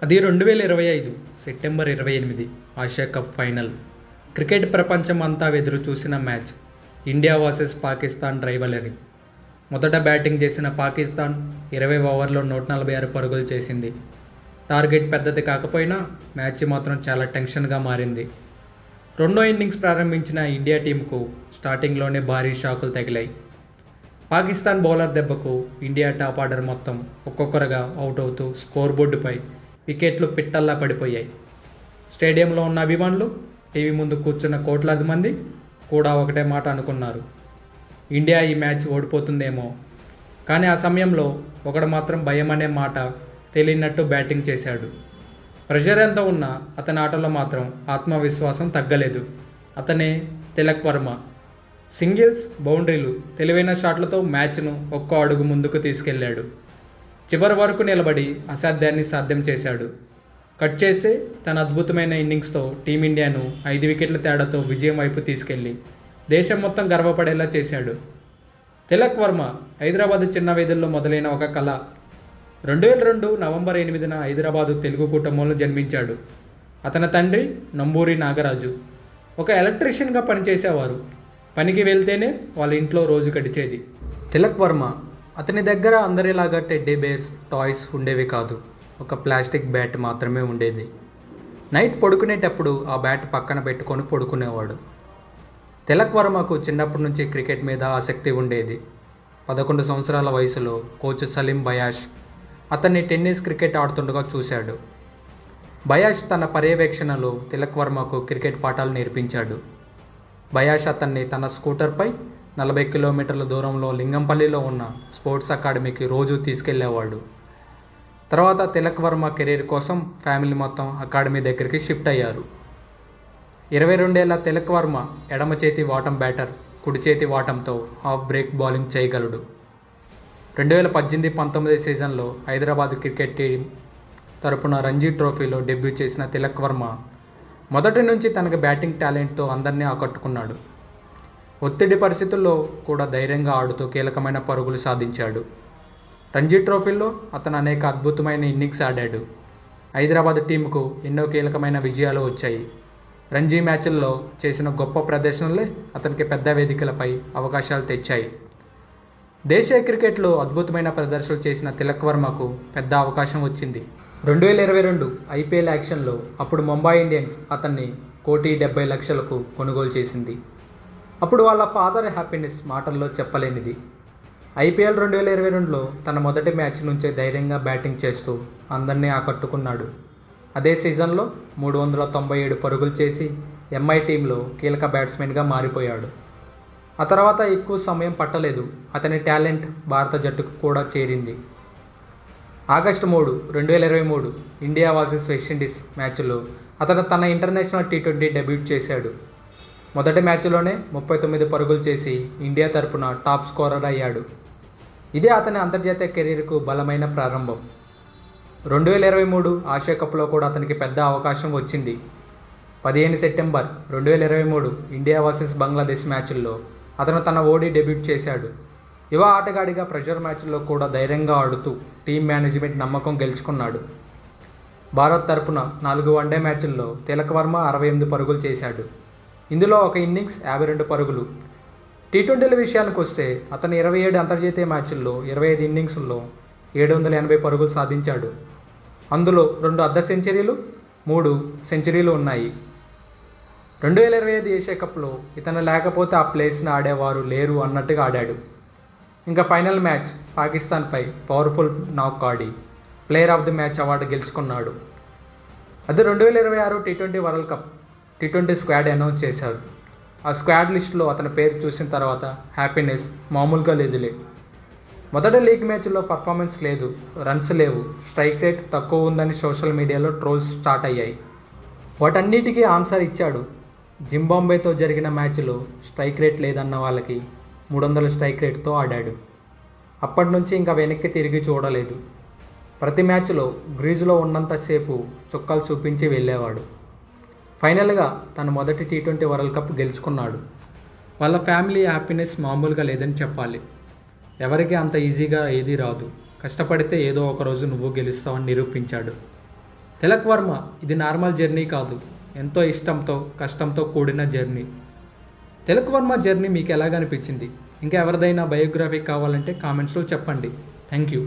అది 2025 September 28 Asia cup final. Cricket ప్రపంచం అంతా ఎదురు చూసిన match. India versus Pakistan rivalry. మొదట బ్యాటింగ్ చేసిన పాకిస్తాన్ 20 ఓవర్లో 146 పరుగులు చేసింది. టార్గెట్ పెద్దది కాకపోయినా మ్యాచ్ మాత్రం చాలా టెన్షన్గా మారింది. రెండో ఇన్నింగ్స్ ప్రారంభించిన ఇండియా టీంకు స్టార్టింగ్లోనే భారీ షాకులు తగిలాయి. పాకిస్తాన్ బౌలర్ దెబ్బకు ఇండియా టాప్ ఆర్డర్ మొత్తం ఒక్కొక్కరుగా అవుట్ అవుతూ స్కోర్ బోర్డుపై వికెట్లు పిట్టల్లా పడిపోయాయి. స్టేడియంలో ఉన్న అభిమానులు, టీవీ ముందు కూర్చున్న కోట్లాది మంది కూడా ఒకటే మాట అనుకున్నారు: ఇండియా ఈ మ్యాచ్ ఓడిపోతుందేమో. కానీ ఆ సమయంలో ఒకడు మాత్రం భయం అనే మాట తెలియనట్టు బ్యాటింగ్ చేశాడు. ప్రెషర్ ఎంత ఉన్నా అతని ఆటలో మాత్రం ఆత్మవిశ్వాసం తగ్గలేదు. అతనే తిలక్ వర్మ. సింగిల్స్, బౌండరీలు, తెలివైన షాట్లతో మ్యాచ్ను ఒక్కో అడుగు ముందుకు తీసుకెళ్లాడు. చివరి వరకు నిలబడి అసాధ్యాన్ని సాధ్యం చేశాడు. కట్ చేసి తన అద్భుతమైన ఇన్నింగ్స్తో టీమిండియాను 5 వికెట్ల తేడాతో విజయం వైపు తీసుకెళ్లి దేశం మొత్తం గర్వపడేలా చేశాడు. తిలక్ వర్మ హైదరాబాదు చిన్న వీధుల్లో మొదలైన ఒక కళ. 2002 నవంబర్ 8న హైదరాబాదు తెలుగు కుటుంబంలో జన్మించాడు. అతని తండ్రి నంబూరి నాగరాజు ఒక ఎలక్ట్రీషియన్గా పనిచేసేవారు. పనికి వెళ్తేనే వాళ్ళ ఇంట్లో రోజు గడిచేది. తిలక్ వర్మ అతని దగ్గర అందరిలాగా టెడ్డీ బేర్స్, టాయ్స్ ఉండేవి కాదు. ఒక ప్లాస్టిక్ బ్యాట్ మాత్రమే ఉండేది. నైట్ పడుకునేటప్పుడు ఆ బ్యాట్ పక్కన పెట్టుకొని పడుకునేవాడు. తిలక్ వర్మకు చిన్నప్పటి నుంచి క్రికెట్ మీద ఆసక్తి ఉండేది. 11 సంవత్సరాల వయసులో కోచ్ సలీం బయాష్ అతన్ని టెన్నిస్, క్రికెట్ ఆడుతుండగా చూశాడు. బయాష్ తన పర్యవేక్షణలో తిలక్ వర్మకు క్రికెట్ పాఠాలు నేర్పించాడు. బయాష్ అతన్ని తన స్కూటర్పై 40 కిలోమీటర్ల దూరంలో లింగంపల్లిలో ఉన్న స్పోర్ట్స్ అకాడమీకి రోజు తీసుకెళ్లేవాడు. తర్వాత తిలక్ వర్మ కెరీర్ కోసం ఫ్యామిలీ మొత్తం అకాడమీ దగ్గరికి షిఫ్ట్ అయ్యారు. 22 ఏళ్ల తిలక్ వర్మ ఎడమ చేతి వాటం బ్యాటర్, కుడి చేతి వాటంతో హాఫ్ బ్రేక్ బౌలింగ్ చేయగలడు. 2018-19 సీజన్లో హైదరాబాద్ క్రికెట్ టీం తరపున రంజీ ట్రోఫీలో డెబ్యూ చేసిన తిలక్ వర్మ మొదటి నుంచి తనకు బ్యాటింగ్ టాలెంట్తో అందరినీ ఆకట్టుకున్నాడు. ఒత్తిడి పరిస్థితుల్లో కూడా ధైర్యంగా ఆడుతూ కీలకమైన పరుగులు సాధించాడు. రంజీ ట్రోఫీలో అతను అనేక అద్భుతమైన ఇన్నింగ్స్ ఆడాడు. హైదరాబాద్ టీంకు ఎన్నో కీలకమైన విజయాలు వచ్చాయి. రంజీ మ్యాచ్ల్లో చేసిన గొప్ప ప్రదర్శనలే అతనికి పెద్ద వేదికలపై అవకాశాలు తెచ్చాయి. దేశీయ క్రికెట్లో అద్భుతమైన ప్రదర్శనలు చేసిన తిలక్ వర్మకు పెద్ద అవకాశం వచ్చింది. 2022 ఐపీఎల్ యాక్షన్లో అప్పుడు ముంబై ఇండియన్స్ అతన్ని 1,70,00,000కు కొనుగోలు చేసింది. అప్పుడు వాళ్ళ ఫాదర్ హ్యాపీనెస్ మాటల్లో చెప్పలేనిది. ఐపీఎల్ 2022లో తన మొదటి మ్యాచ్ నుంచే ధైర్యంగా బ్యాటింగ్ చేస్తూ అందరినీ ఆకట్టుకున్నాడు. అదే సీజన్లో 397 పరుగులు చేసి ఎంఐ టీంలో కీలక బ్యాట్స్మెన్గా మారిపోయాడు. ఆ తర్వాత ఎక్కువ సమయం పట్టలేదు, అతని టాలెంట్ భారత జట్టుకు కూడా చేరింది. ఆగస్టు 3, 2023 ఇండియా వర్సెస్ వెస్టిండీస్ మ్యాచ్లో అతను తన ఇంటర్నేషనల్ టీ20 డెబ్యూట్ చేశాడు. మొదటి మ్యాచ్లోనే 39 పరుగులు చేసి ఇండియా తరపున టాప్ స్కోరర్ అయ్యాడు. ఇదే అతని అంతర్జాతీయ కెరీర్కు బలమైన ప్రారంభం. 2023 ఆసియా కప్లో కూడా అతనికి పెద్ద అవకాశం వచ్చింది. 15 సెప్టెంబర్ 2023 ఇండియా వర్సెస్ బంగ్లాదేశ్ మ్యాచ్ల్లో అతను తన ఓడి డెబ్యూట్ చేశాడు. యువ ఆటగాడిగా ప్రెషర్ మ్యాచ్ల్లో కూడా ధైర్యంగా ఆడుతూ టీం మేనేజ్మెంట్ నమ్మకం గెలుచుకున్నాడు. భారత్ తరపున 4 వన్డే మ్యాచ్ల్లో తిలక్ వర్మ 68 పరుగులు చేశాడు. ఇందులో ఒక ఇన్నింగ్స్ 52 పరుగులు. టీ20ల విషయానికి వస్తే అతను 27 అంతర్జాతీయ మ్యాచ్ల్లో 25 ఇన్నింగ్స్ల్లో 780 పరుగులు సాధించాడు. అందులో 2 అర్ధ సెంచరీలు, 3 సెంచరీలు ఉన్నాయి. 2025 ఏషియా కప్లో ఇతను లేకపోతే ఆ ప్లేస్ని ఆడేవారు లేరు అన్నట్టుగా ఆడాడు. ఇంకా ఫైనల్ మ్యాచ్ పాకిస్తాన్పై పవర్ఫుల్ నాక్ ఆడి player of the match award గెలుచుకున్నాడు. అది 2026 T20 world cup T20 squad announce చేశారు. ఆ స్క్వాడ్ లిస్టులో అతని పేరు చూసిన తర్వాత హ్యాపీనెస్ మామూలుగా లేదులే. మొదటి లీగ్ మ్యాచ్లో పర్ఫార్మెన్స్ లేదు, రన్స్ లేవు, స్ట్రైక్ రేట్ తక్కువ ఉందని సోషల్ మీడియాలో ట్రోల్స్ స్టార్ట్ అయ్యాయి. వాటన్నిటికీ ఆన్సర్ ఇచ్చాడు. జింబాబ్వేతో జరిగిన మ్యాచ్లో స్ట్రైక్ రేట్ లేదన్న వాళ్ళకి 300 స్ట్రైక్ రేట్తో ఆడాడు. అప్పటి నుంచి ఇంకా వెనక్కి తిరిగి చూడలేదు. ప్రతి మ్యాచ్లో గ్రీజులో ఉన్నంతసేపు చుక్కలు చూపించి వెళ్ళేవాడు. ఫైనల్గా తన మొదటి టీ20 వరల్డ్ కప్ గెలుచుకున్నాడు. వాళ్ళ ఫ్యామిలీ హ్యాపీనెస్ మామూలుగా లేదని చెప్పాలి. ఎవరికి అంత ఈజీగా ఏదీ రాదు. కష్టపడితే ఏదో ఒకరోజు నువ్వు గెలుస్తావని నిరూపించాడు. తిలక్ వర్మ, ఇది నార్మల్ జర్నీ కాదు, ఎంతో ఇష్టంతో కష్టంతో కూడిన జర్నీ. తిలక్ వర్మ జర్నీ మీకు ఎలాగనిపించింది? ఇంకా ఎవరిదైనా బయోగ్రఫీ కావాలంటే కామెంట్స్లో చెప్పండి. Thank you.